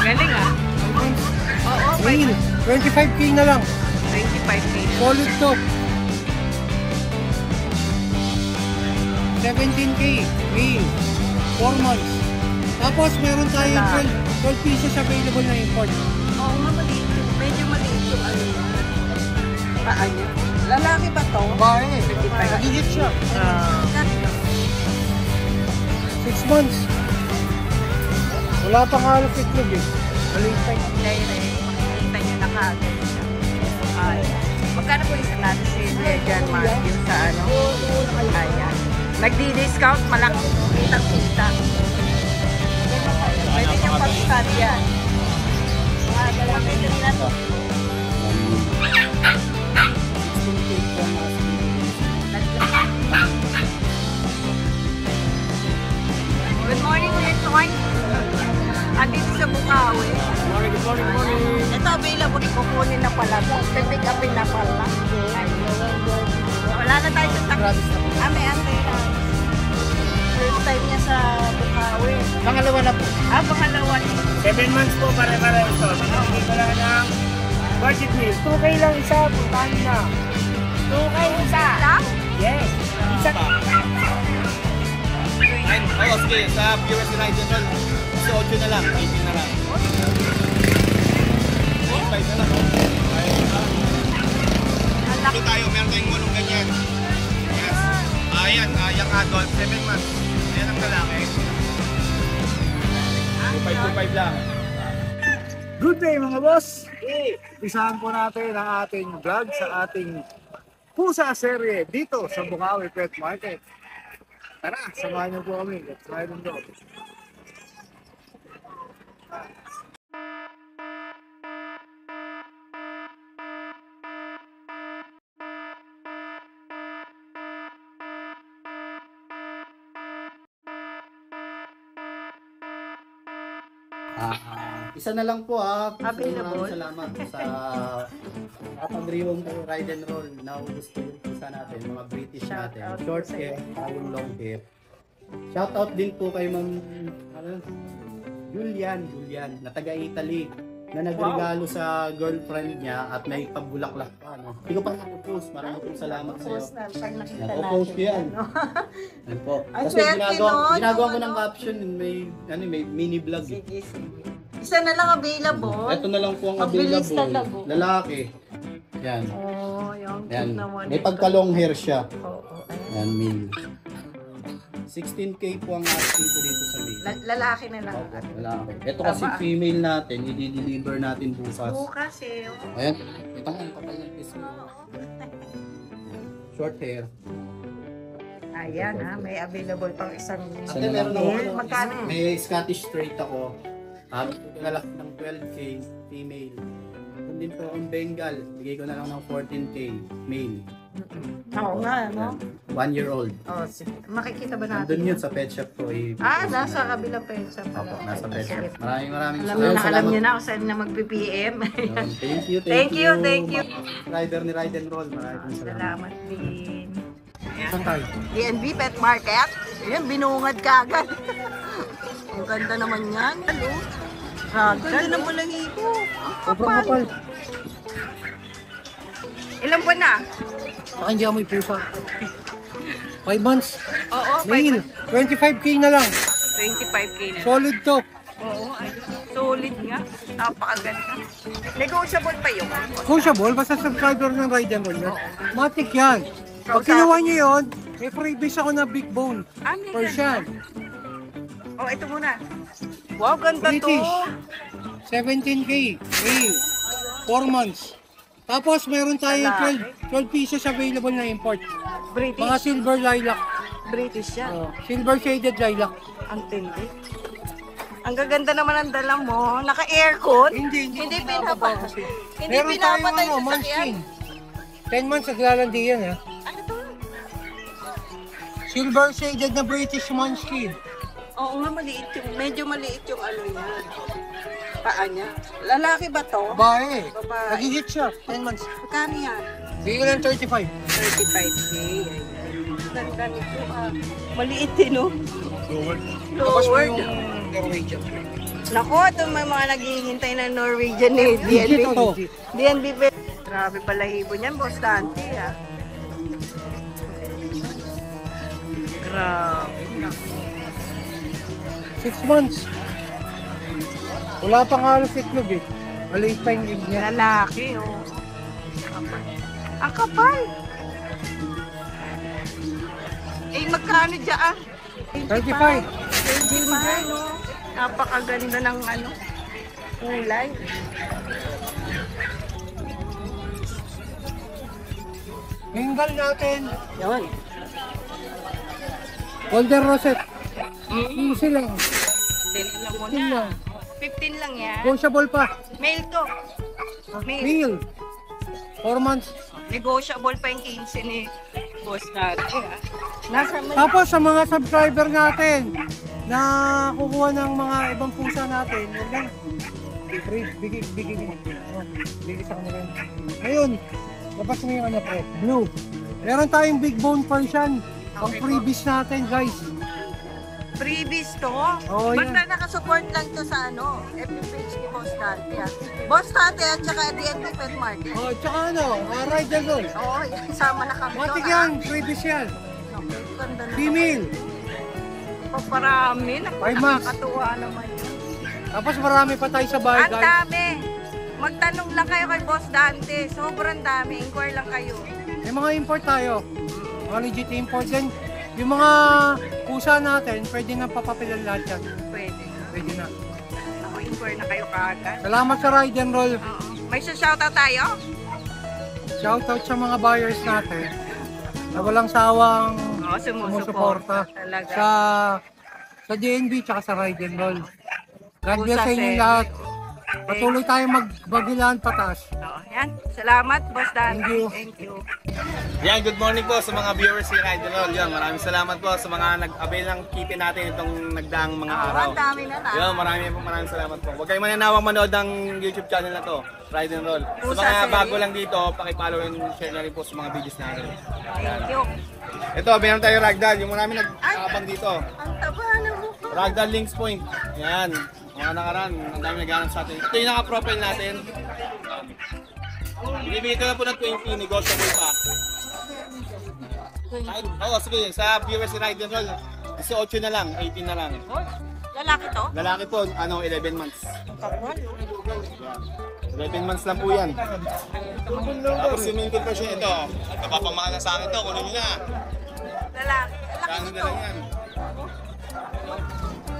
Galing ah. Oo, Male, 25K na lang. 25K. Solid to. 17K, male, 4 months. Tapos meron tayo 12 pieces available na import. Oo nga, maliit yung, medyo maliit yung ano. Paan niya. Lalaki ba to? Bae, nagigit siya. 6 months. Wala pang halong itlog eh. Maliit pa yung direct. Makikita niyo na kagad siya. Ay. Magkano po isa natin si Legan Matthew sa ano? Ayan. Nagdi-discount, malaki. Kitang-kita. Pwede niyong pag-start yan. Mga 2 million na to. Good morning, Lechon. Andito sa Bukawi. Good morning. Ito available, kukunin na pala. Pipick upin na pala. Wala na tayo sa taxi. May antay na. First time niya sa Bukawi. Pangalawa na po. Pangalawa. 7 months po, pare-pare ito. Hindi ko lang ng budget meal. 2K lang isa, puntahan na. 2K isa. Lang? Yes. Isa. Oo, sige. Sa Purest United Roll, sa 8 na lang, 18 na lang. 5 na lang. Ito tayo, meron tayong walong ganyan. Yes. Ayan, yung adult, 7 months. Ayan ang lalaki. 25 lang. Good day mga boss! Isahan po natin ang ating vlog sa ating pusa serye dito sa Bukawi Pet Market. Tara, samahan niyo po kami. Let's ride and go. Isa na lang po Available. Maraming salamat sa kapag-rewang ride and roll. Naubos po yung pusa natin, mga British natin. Short hair, yung long hair. Shout out din po kay Ma'am Julian na taga Italy na nagregalo sa girlfriend niya at may pabulaklak pa. Hindi ko pa na-post. Maraming po salamat sa iyo. Post na, pag nakita Nako-post natin. yan. Ano po? Kasi ginagawa ko ng caption, may mini vlog. Sige. Isa na lang available. Ito na lang po ang Mabilis available. talaga. Lalaki. Yan. Yung Yan. cute naman. May pagka-long hair siya. Oo. Yan, male. 16K po ang asking ko dito sa male. Lalaki na lang. Opo, lalaki. Ito kasi female natin, i-deliver natin bukas. Bukas eh. Ayan. Ito nga, kapal ng piso. Short hair. Ayan may available pang isang Ate, meron ako. Magkano? May Scottish Straight ako. Lalaki ng 12K, female. Kung din po akong Bengal, bigay ko na lang ng 14K, male. Oo nga, no? 1 year old. Sige. Makikita ba natin? Nandun yun sa pet shop ko. Nasa kabilang pet shop pala. Opo, nasa pet shop. Maraming Alam niyo na kung saan na mag-PPM. Thank you. Thank you. Rider ni Ride and Roll. Maraming salamat. Salamat din. Saan tayo? DNB Pet Market. Ayan, binungad ka agad. Ang ganda naman yan. Hello. Ang ganda ng balahibo. Ang kapal. Ilan po na? Baka hindi ako may pusa. 5 months. Oo, Male, 25K na lang. 25K na. Solid to. Oo, solid nga. Napakaganda. Negotiable pa yun. Sociable, basta subscriber ng Ride and Roll yan. Matik yan. Pag kinuha niyo yun, may freebies ako na big bone. May Persian. ito muna. Wow, ganda British. to. 17K. Male. 4 months. Tapos meron tayo 12 pieces available na import. British. Mga silver lilac. British yan. Silver shaded lilac. Ang tindi. Ang gaganda naman ang dala mo. Naka-aircon. Hindi pinapatay. kasi. Hindi Meron pinapatay tayong sa munchkin. sakyan. 10 months naglalandi yan ha. Ano to? Silver shaded na British munchkin. Oo nga, maliit yung, medyo maliit yung ano yan. Paa niya. Lalaki ba to? Bae. Babae. Nagigit siya. 10 months. Magkano yan? Bigyan ko ng 35. 35K. Ganda nito. Maliit din, no? Tapos mo Lowered. yung Norwegian. Nako, ito may mga naghihintay ng Norwegian eh. Legit to. DNB. Grabe balahibo niyan, Boss Dante ah. Grabe. 6 months. Wala pang halos itlog eh. Maliit pa yung egg niya. Lalaki, oh. Ang kapal. Eh, magkano dyan? 35. 35, no? Napakaganda ng ano, kulay. Hingal natin. Yun. Golden Rosette. Easy lang. Tinilang mo Yun na. lang. 15 lang yan. Negotiable pa. Mail to. Mail. Meal. 4 months. Negotiable pa yung 15 ni Boss Dante. Ah. Nasa may... Tapos sa mga subscriber natin na kukuha ng mga ibang pusa natin, yun lang. Bigay sa kanila. Ngayon, labas mo yung ano pre, blue. Meron tayong big bone Persian. Ang freebies natin guys. Freebies to. Oo, yan. Basta nakasupport lang to sa ano, FB page ni Boss Dante. Ah. Boss Dante at saka DNB Pet Market. Oh, tsaka ano, ride and roll. Oo, yan. Sama na kami Matik doon. yan, freebies yan. Ganda na. Female. Paparami. Ay, Max. Nakakatuwa naman yun. Tapos marami pa tayo sa bahay Ang guys. dami. Magtanong lang kayo kay Boss Dante. Sobrang dami. Inquire lang kayo. May mga import tayo. Mga legit import yan. Yung mga pusa natin, pwede na papapilan lahat yan. Pwede. Pwede na. Ako, inquire na kayo kaagad. Salamat sa ride and roll. Oo. May shoutout tayo? Shoutout sa mga buyers natin na walang sawang Oo, sumusuporta Talaga. sa DNB tsaka sa ride and roll. God Pusa bless sa inyo Sir. lahat. Patuloy tayong magbagilan patas. Oo, yan. Salamat, Boss Dante. Thank you. Thank you. Yan, good morning po sa mga viewers ni Ride and Roll. Yan, maraming salamat po sa mga nag-avail ng kitty natin itong nagdaang mga Oo, araw. ang dami na na. Yan, maraming salamat po. Huwag kayong mananawang manood ng YouTube channel na to, Ride and Roll. Sa Pusa mga Seri. bago lang dito, paki-follow and share na rin po sa mga videos natin. Thank you. Ito, meron tayo ragdoll. Yung marami nag-aabang dito. Ang taba na mo. Ragdoll Links Point. Yan. Mga nakaraan, ang dami naghanap sa atin. Ito yung naka-profile natin. Binibigay ko na po ng 20, negotiable pa. Oo, sige. Sa viewers ni Ride and Roll, 18 na lang, 18 na lang. Lalaki to? Lalaki po, 11 months. Kapal. 11 months lang po yan. Tapos yung mingle version ito. Napapamahal na sa akin ito, kunin nyo na. Lalaki. Lalaki Kano na to. lang yan.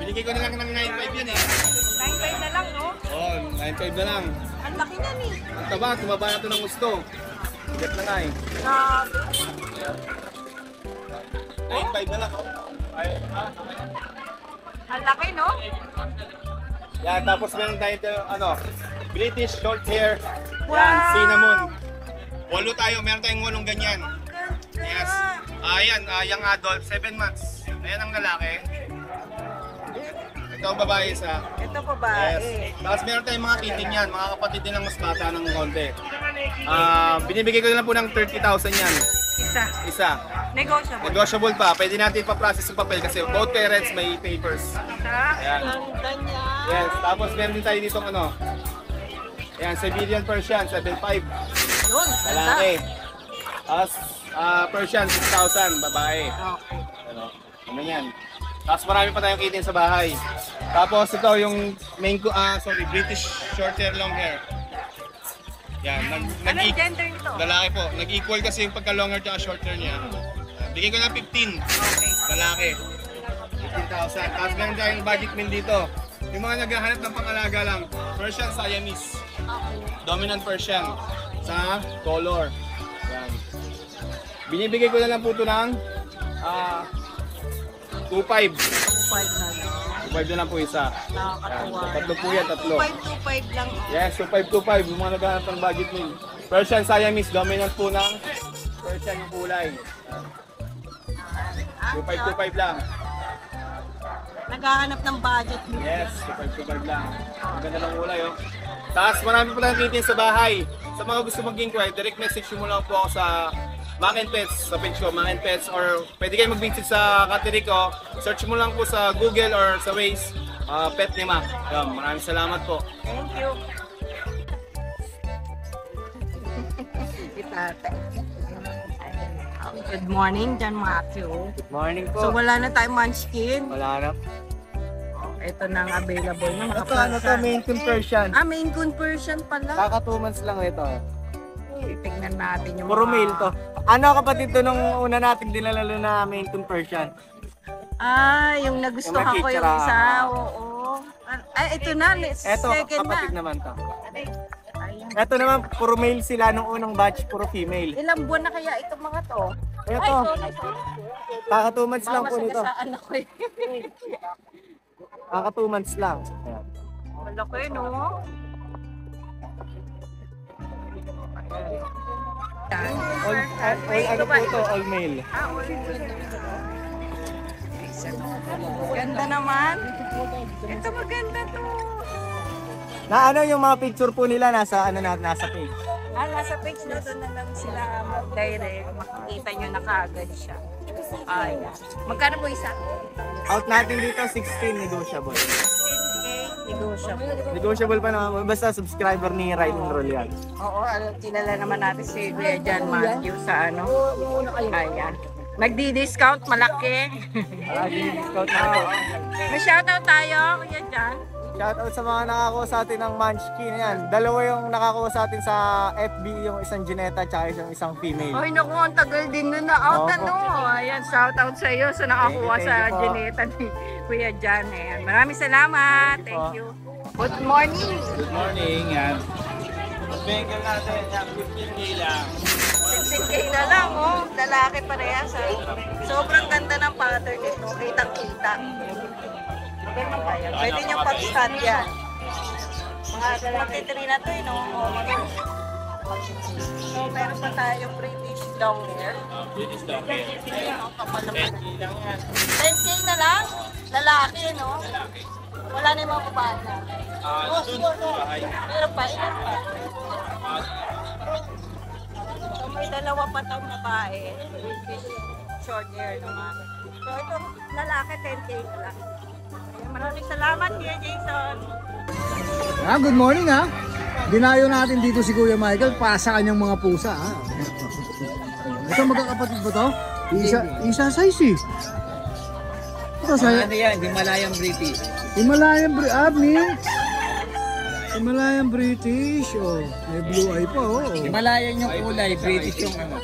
Binigay ko na lang ng 9.5 yan eh. 9.5 na lang, no? Oo, 9.5 na lang. Ang laki na ni. Ang taba, tumaba na ito ng gusto. Bigat na nga eh. Grabe. 9.5 na lang. Ang laki, no? Yan, tapos meron tayo ito, British short hair. Wow! Yan, cinnamon. 8 tayo, meron tayong 8 ganyan. Yes. Ayan, young adult, 7 months. Ayan ang lalaki. Ito ang babae isa. Ito pa ba? Yes. Tapos meron tayong mga kiting yan, mga kapatid din ng mas bata ng konti. Binibigay ko na lang po ng 30,000 yan. Isa. Isa. Negotiable. Negotiable pa. Pwede natin pa-process yung papel kasi both parents may papers. Isa. Ayan. Ganda niya. Yes. Tapos meron din tayo dito Ayan, Siberian Persian, 7.5. Yun. Lalaki. Tapos Persian, 6,000. Babae. Okay. Ano yan. Tapos marami pa tayong kitin sa bahay. Tapos ito yung British short hair, long hair. Yan, Anong gender nito? lalaki po. Nag-equal kasi yung pagka-long hair at short hair niya. Bigay ko na 15. Okay. Lalaki. 15,000. Tapos meron tayong budget meal dito. Yung mga naghahanap ng pangalaga lang. Persian Siamese. Dominant Persian. Sa color. Yan. Binibigay ko na lang po ito ng 2.5. 2.5 na lang. 2.5 na lang po isa. Nakakatuwa. Yan. Tatlo po yan, tatlo. 2.5 lang. Yes, 2.5, 2.5. Yung mga naghahanap ng budget meal. Persian Siamese, dominant po ng Persian yung kulay. 2.5 lang. Naghahanap ng budget mo. Yes, 2.5 lang. Ang ganda ng kulay, oh. Tapos marami pa lang kitin sa bahay. Sa mga gusto mag-inquire, direct message mo lang po ako sa Mac and Pets, sa page ko, Mac and Pets, or pwede kayo mag-visit sa Katerico. Search mo lang po sa Google or sa Waze. pet ni Ma. Yan, maraming salamat po. Thank you. Itate. Good morning, John Matthew. Morning So wala na tayong munchkin. Wala na. Ito na ang available na mga Ito, ano to, Maine Coon Persian. Maine Coon Persian pala. Kaka 2 months lang ito. Tignan natin yung Puro mga... male to. Ano kapatid to nung una natin dinalalo na Maine Coon Persian? Yung nagustuhan Yung ko yung nakikira. isa. Oo. Ay, ito na. Ito, Second kapatid na. naman to. Ayan. Ito naman, puro male sila nung unang batch, puro female. Ilang buwan na kaya itong mga to? Ito, kaka 2 months lang po Baka nito. masagasaan ako eh. Kaka 2 months lang. Ayan. Malaki, no? All ano po to, all male. Ganda naman. Ito maganda to. Na ano yung mga picture po nila nasa ano nasa page. Nasa page na doon na lang sila mag-direct. Makikita nyo na kaagad siya. Ayan. Magkano po isa? Out natin dito 16 negotiable. 10K negotiable. Negotiable pa naman basta subscriber ni Ride and Roll yan. Oo, kilala naman natin si Kuya John Matthew sa ano. Ayan. Nagdi-discount malaki. Discount natin. May shoutout tayo, Kuya John. Shoutout sa mga nakakuha sa atin ng Munchkin yan. Dalawa yung nakakuha sa atin sa FB, yung isang Gineta at yung isang female. Ay naku, ang tagal din na out na no. Ayan, shoutout sa iyo sa nakakuha Thank sa you po. Gineta ni Kuya John. Ayan. Maraming salamat. Thank you. Good morning. Good morning, yan. Bengal natin, yan, 15K lang. 15K na lang, oh. Lalaki parehas, ha. Sobrang ganda ng pattern nito. Kitang-kita. Maganda pa yan. Pwede niyong pag-stand yan. Mga magtitiri na to, no? So, meron pa tayong British long hair. British dog hair. Ang kapal naman. 10K lang yan. 10K na lang? Lalaki, no? Wala na yung mga babae na. Doon, bahay. Meron pa, ilan pa? So, may dalawa pa tong babae. British short hair naman. So, itong lalaki, 10K na lang. Maraming salamat, Kuya Jason. Good morning ha. Dinayo natin dito si Kuya Michael para sa kanyang mga pusa ha. Ito magkakapatid ba to? Isa size eh. Ito sa Ano yan? Himalayan British. Himalayan British. Oh, may blue eye pa oh. Himalayan yung kulay, British yung ano.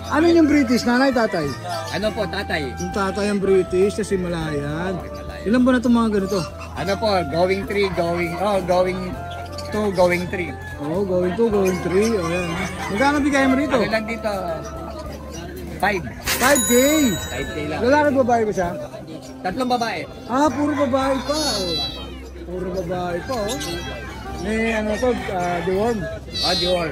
Ano yung British? Nanay, tatay? Ano po, tatay? Yung tatay ang British, tas Himalayan. Ilan ba na itong mga ganito? Ano po, going 3, going 2, going 3. Oh, going 2, going 3. Oh, yan. Magkano bigay mo rito? Ano lang dito? 5. 5K. 5K lang. Lalaki babae ba siya? Tatlong babae. Puro babae pa. Oh. Puro babae pa, oh. May ano to, deworm. Dior.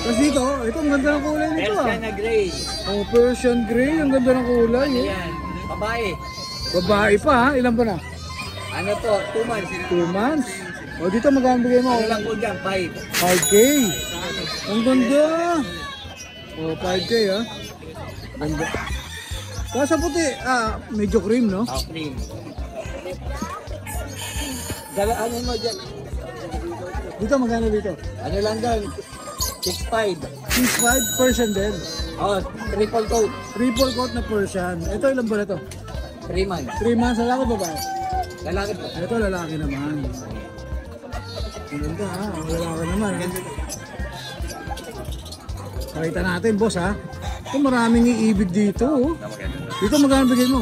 Tapos dito, ito ang ganda ng kulay nito ah. na gray. Oh, Persian gray, ang ganda ng kulay. Eh. Ayan. Babae. Babae pa ha, ilan ba na? Ano po, 2 months. 2 months. O dito magkano bigay mo? Ano lang po dyan, 5. 5K. Ang ganda. Oh, 5K ha. Ganda. Tapos sa puti, medyo cream no? Cream. Ano mo dyan? Dito magkano dito? Ano lang dyan? 6'5". 6'5", Persian din. Oh, triple coat. Triple coat na Persian. Ito ilan ba na to? 3 months. 3 months, lalaki babae? Lalaki po. Ito lalaki naman. Ang ganda ha, ang lalaki naman. Pakita natin boss ha. Ito maraming iibig dito oh. Dito magkano bigay mo?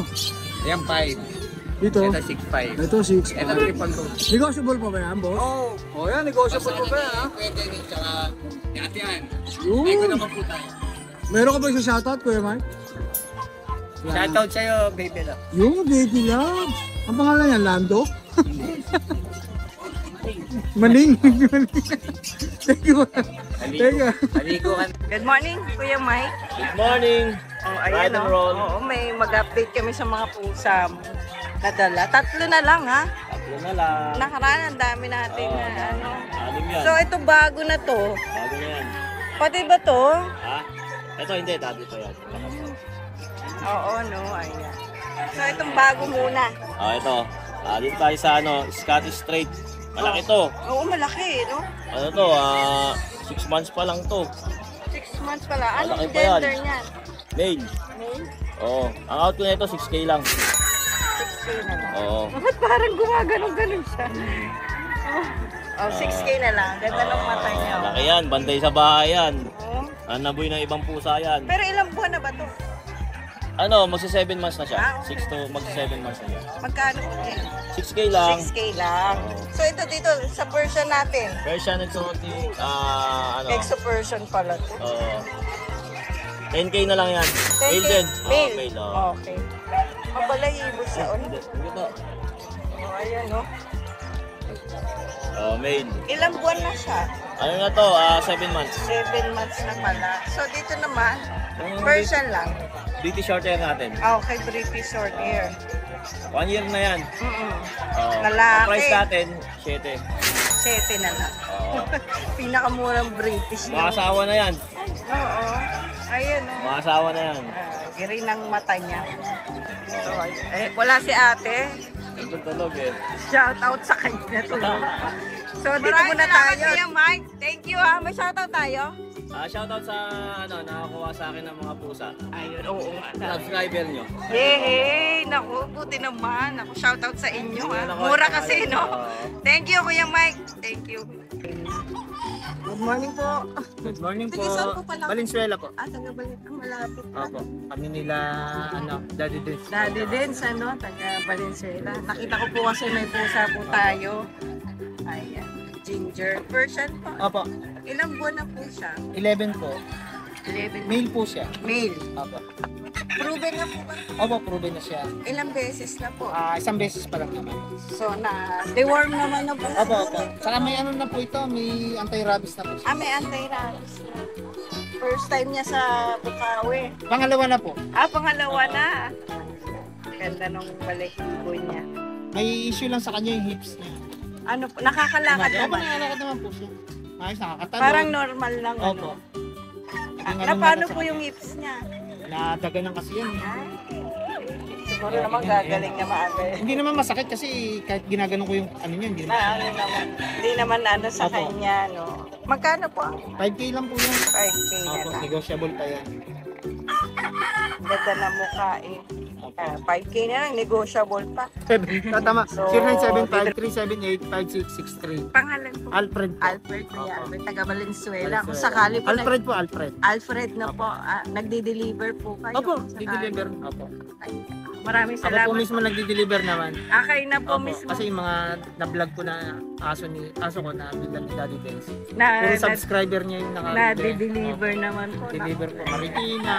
Yan 5. Dito? Ito 6'5". Ito 6. Ito triple coat. Negotiable pa ba yan boss? Oo. Oh yan, negotiable pa ba yan ha? Pwede rin, tsaka yan. Yun. Ay ko naman po tayo. Meron ka ba yung shoutout Kuya Mike? Shoutout sa'yo, baby love. Yung baby love. Ang pangalan niya, Lando? Maning. Thank you. Thank you. Aligo ka. Good morning, Kuya Mike. Good morning. Oh, Ride and roll. Oo, may mag-update kami sa mga pusa mo. Nadala. 3 na lang ha. Tatlo na lang. Nakaraan, ang dami natin na ano. Alim yan. So ito bago na to. Bago na yan. Pati ba to? Ha? Ito hindi, dati to yan. Oo, no. Ayan. So, itong bago muna. Ito. Dito tayo sa Scottish Straight. Malaki to. Oo, malaki, no? Ano to? 6 months pa lang to. 6 months pala. Anong Malaki pa yan. gender niyan? Male. Male? Oo. Ang out ko nito 6K lang. 6K na lang. Oo. Bakit parang gumaganon-ganon siya? Oh, 6K na lang. Ganda ng mata niya. Malaki yan. Bantay sa bahay yan. Oh. Naboy ng ibang pusa yan. Pero ilang buwan na ba to? Magsa 7 months na siya. Okay. 6 to magsa 7 months na siya. Magkano po yan? 6K lang. 6K lang. So ito dito sa Persian natin. Persian exotic. Exo Persian pala to. 10K na lang yan. 10K? Male din. Male? Male. Okay. Mabalayibo siya. Ito. Ayan o. Male. Ilang buwan na siya? Ano na to? 7 months. 7 months na pala. So dito naman, Persian lang. British short hair natin. Okay, British short hair. 1 year na yan. Lalaki. Ang price natin, 7. 7 na lang. Oo. Pinakamurang British Mga asawa na yan. Oo. Ayun o. Mga asawa na yan. Green ang mata niya. So, wala si ate. Tulog eh. Shout out sa kanya. So, dito muna tayo. Mike. Thank you ha. May shout out tayo. Shoutout sa nakakuha sa akin ng mga pusa. Ayun, oo nga. Subscriber nyo. Hey, naku, buti naman. Naku, shout out sa inyo ha. Mura kasi, no? Thank you, Kuya Mike. Thank you. Good morning po. Good morning po. Sige, saan po pala? Valenzuela po. Taga Valenzuela. Malapit na. Opo. Kami nila, Daddy Dins. Daddy Dins, taga Valenzuela. Nakita ko po kasi may pusa po tayo. Ayan. Ginger. Persian po. Opo. Ilang buwan na po siya? 11 po. 11. Male po siya. Male. Opo. Proven na po ba? Opo, proven na siya. Ilang beses na po? Isang beses pa lang naman. So, deworm naman na po. Opo, opo. Saka may na po ito, may anti-rabies na po siya. May anti-rabies na. First time niya sa Bukawi. Pangalawa na po. Pangalawa na. Ganda nung balahibo niya. May issue lang sa kanya yung hips niya. Ano po, nakakalakad Opo, naman. nakalakad naman po siya. Ayos, nakakatalo. Parang normal lang. Opo. Na paano po yung hips niya? Nadaganan kasi yan. Siguro naman gagaling na maaga. Hindi naman masakit kasi kahit ginaganon ko yung ano niya, hindi naman. Hindi naman sa Opo. kanya, no? Magkano po? 5K lang po yan. 5K na Opo, lang. negotiable pa yan. Ganda na mukha eh. 5K na lang, negotiable pa. Tama. So, 0975-378-5663. Pangalan po? Alfred po. Alfred Real, taga Valenzuela. Kung sakali po, Alfred po, Alfred. Alfred na po, nagdi-deliver po kayo. Opo, sakali. di-deliver. Opo. Maraming Ako po salamat. mismo nagdi-deliver naman. Kayo na po Opo, mismo. kasi yung mga na-vlog ko na aso ko na biglang ni Daddy Dens. na, Puro subscriber niya yung na-deliver naman po. Deliver po. Marikina,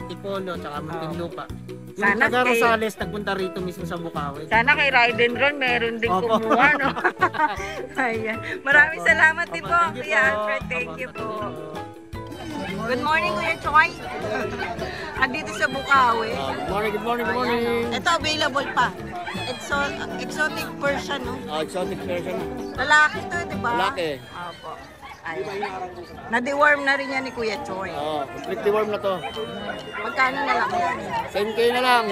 Tipolo, tsaka Muntinlupa. Yung Sana taga kay- Rosales nagpunta rito mismo sa Bukawi. Sana kay Ride and Roll meron din Opo. kumuha, no? Ayan. Maraming salamat din po, Thank you Kuya po. Alfred. Thank Opo, you po. thank you. Good morning, Kuya Choy. Andito sa Bukawi. Good morning, good morning, good morning. Ito, available pa. Exotic Persian, no? Exotic version. Lalaki to, di ba? Lalaki. Opo. Ayan. Na-deworm na rin yan ni Kuya Choy. Completely warm na to. Magkano na lang yan? 10K na lang.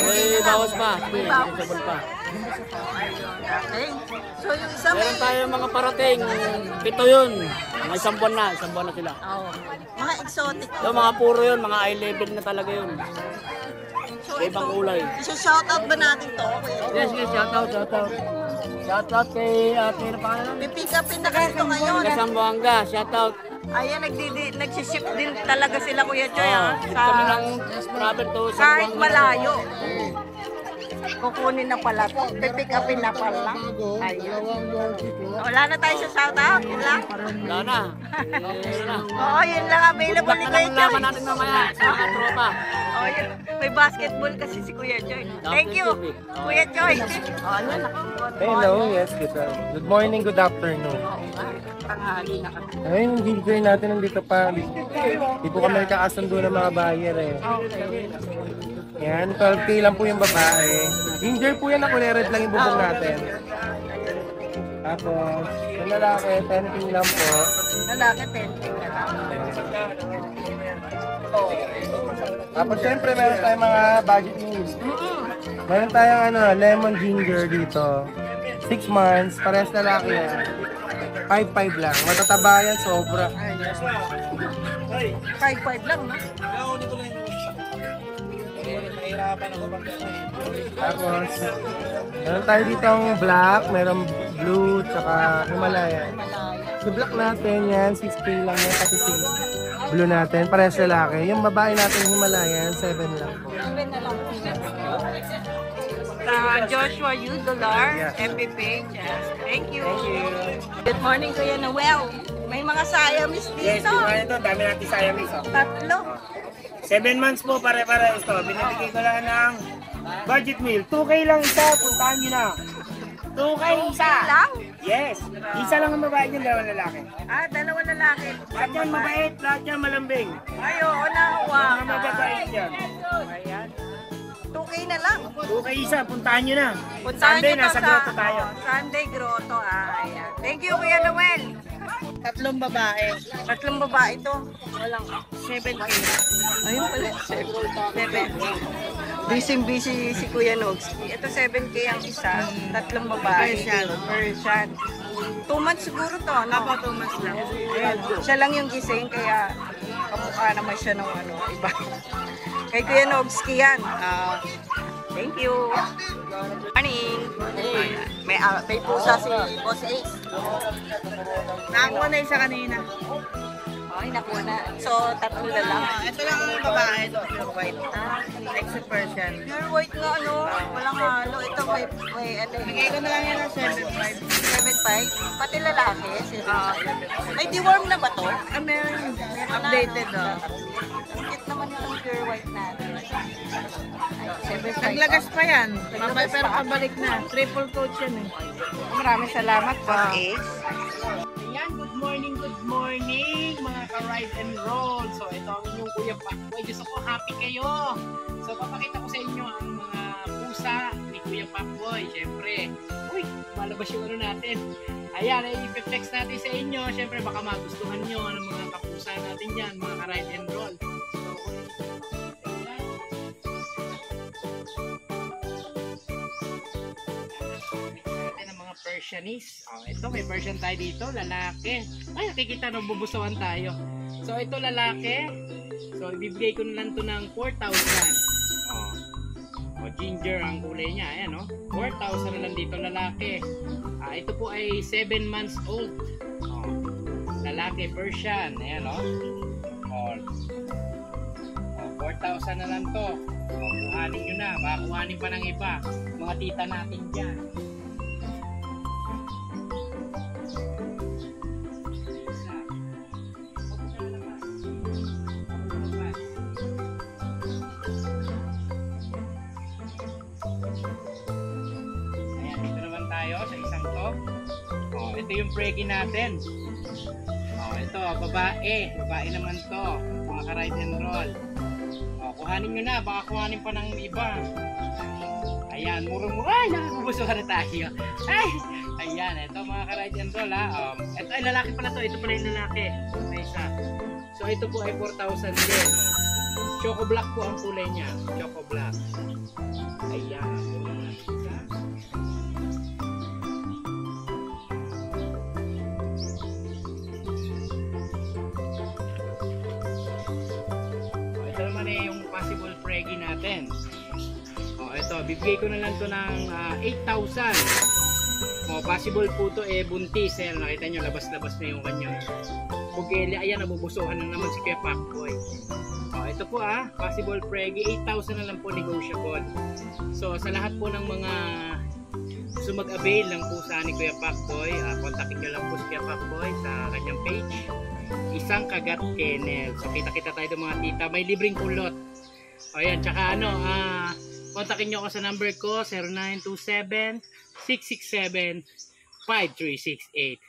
May bawas pa. May bawas. Negotiable pa. Okay. So, yung isa may... Meron tayo mga parating. 7 yun. Mga isang buwan na sila. Oh, mga exotic. Yung mga puro yun, mga eye level na talaga yun. So, Ibang kulay. Isa-shoutout ba natin to? Kuya? Yes, shoutout. Shoutout kay Ate Rapana. Pipick upin na kayo ngayon. Sambuanga, shoutout. Ayan, nagsiship din talaga sila, Kuya Choy, ha? Kami lang travel to Kahit Sambuanga. malayo. Kukunin na pala to. Pipick upin na pala. Ayun. Wala na tayo sa shoutout? Wala? Wala na. Yun na. Oo, yun lang available ni Black na Kuya lang Choy. laman natin mamaya sa mga tropa. Oh, yun. May basketball kasi si Kuya Choy. Thank you, Kuya Choy. Oh, yun. Hello, yes, good morning, good afternoon. Tanghali na kami. Ayun, yung ginger natin nandito pa. Hindi po kami nakakasundo ng mga buyer eh. Yan, 12K lang po yung babae. Ginger po yan, nakulired lang yung bubong natin. Tapos, yung lalaki, 10K lang po. Lalaki, 10K na lang. Tapos syempre meron tayong mga budget needs. Meron tayong lemon ginger dito. 6 months, parehas lalaki yan. 5-5 lang. Matataba yan, sobra. 5-5 lang, no? Tapos, meron tayo dito ang black, meron blue, tsaka Himalayan. Yung black natin yan, 6K lang yan, pati si blue natin, parehas lalaki. Yung babae natin Himalayan, 7 lang po. 7 na lang. Joshua Udolar, FB page. Yes. Thank you. Good morning, Kuya Noel. May mga Siamese Yes, dito. ito, dami natin Siamese. Oh. 3. 7 months po, pare-pare ito. Binibigay ko lang ng budget meal. 2K lang isa, puntahan nyo na. 2K isa. Lang? Yes. Isa lang ang babae dyan, 2 lalaki. Dalawa lalaki. Lahat yan mabait, lahat yan malambing. Ay, oo, nahawa. Mga mababait yan. Ayan. 2K na lang. 2K isa, puntahan nyo na. Puntahan Sunday, nyo to nasa sa- grotto tayo. Sunday Grotto. Ayan. Thank you, Kuya Noel. 3 babae. 3 babae to. Walang 7K. Ayun pala. 7K. Busy si Kuya Nogski. Ito 7K ang isa. 3 babae. Persian. 2 months siguro to, no? 2 months lang. Ayan. Siya lang yung gising, kaya kamukha naman siya ng iba. Kay Kuya Nogski yan. Thank you. Morning. May pusa si Boss Ace. Nakakuha na isa kanina. Ay, nakuha na. So, 3 na lang. Ito lang ang babae. Ito, pure white. Extra Persian. Pure white na walang halo. Ito may ano. Bigay ko na lang yan ng 7.5. 7.5? Pati lalaki? 7.5. May deworm na ba to? Meron. Updated, Ang cute naman itong pure white natin. 7.5. Naglagas pa yan. Pero pabalik na. Triple coat yan eh. Maraming salamat, Boss Ace. Ayan, good morning mga ka-ride and roll. So ito ang inyong Kuya Pacboy. Gusto ko happy kayo. So papakita ko sa inyo ang mga pusa ni Kuya Pacboy. Siyempre, malabas yung natin. Ayan, i-flex natin sa inyo. Siyempre baka magustuhan nyo ang mga kapusa natin yan, mga ka-ride and roll. Persianese. Ito may Persian tayo dito, lalaki. Ay, nakikita na bubusawan tayo. So ito lalaki. So ibibigay ko na lang to ng 4,000. Ginger ang kulay niya, ayan 4,000 na lang dito lalaki. Ito po ay 7 months old. Lalaki Persian, ayan 4,000 na lang to. Kuhanin nyo na, baka kuhanin pa ng iba. Mga tita natin dyan. Sa isang to. Ito yung pregi natin. Ito, babae. Babae naman to. Mga ka-ride and roll. Kuhanin nyo na. Baka kuhanin pa ng iba. Ayan, mura-mura. Ay, nakakubusuhan na tayo. Ay, ayan. Ito mga ka-ride and roll ito ay lalaki pala to. Ito pala yung lalaki. May isa. So ito po ay 4,000 din. Choco black po ang kulay niya. Choco black. Ayan. Possible pregi natin. Ito, bibigay ko na lang to ng 8,000. Possible po to buntis. Nakita nyo, labas-labas na yung kanyang bugeli. Ayan, nabubusuhan na naman si Kuya Pacboy. Ito po possible pregi, 8,000 na lang po, negotiable. So, sa lahat po ng mga gusto mag-avail ng pusa ni Kuya Pacboy, kontakin nyo lang po si Kuya Pacboy sa kanyang page. Isang Kagat Kennel. So, kita-kita tayo ng mga tita. May libreng kulot. Ayan, tsaka kontakin nyo ako sa number ko, 0927-667-5368.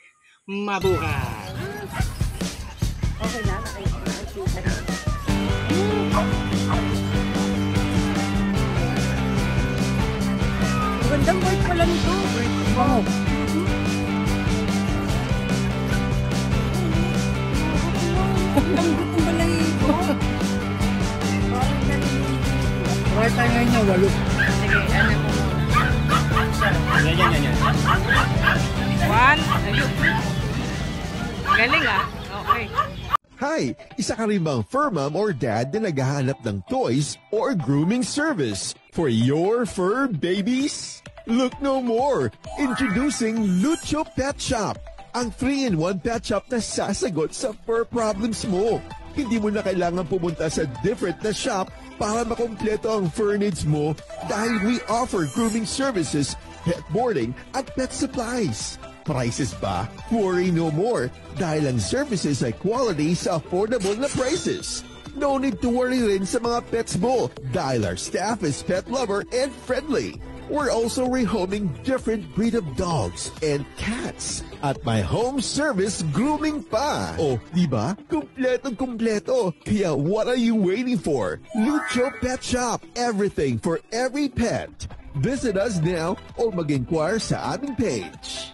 Mabuhay! Okay na, nakikita. Gandang bird pala nito. Wow. Ang balahibo. Right tayo ngayon niya, 8. ano mo muna. Yan. One. Ayun. Galing ah. Okay. Hi! Isa ka rin bang fur mom or dad na naghahanap ng toys or grooming service for your fur babies? Look no more! Introducing Lucho Pet Shop, ang 3-in-1 pet shop na sasagot sa fur problems mo. Hindi mo na kailangan pumunta sa different na shop para makompleto ang fur needs mo dahil we offer grooming services, pet boarding, at pet supplies. Prices ba? Worry no more dahil ang services ay quality sa affordable na prices. No need to worry rin sa mga pets mo dahil our staff is pet lover and friendly. We're also rehoming different breed of dogs and cats at my home service grooming pa. Oh, di ba? Kumpletong-kumpleto. Kaya what are you waiting for? Lucho Pet Shop. Everything for every pet. Visit us now or mag-inquire sa aming page.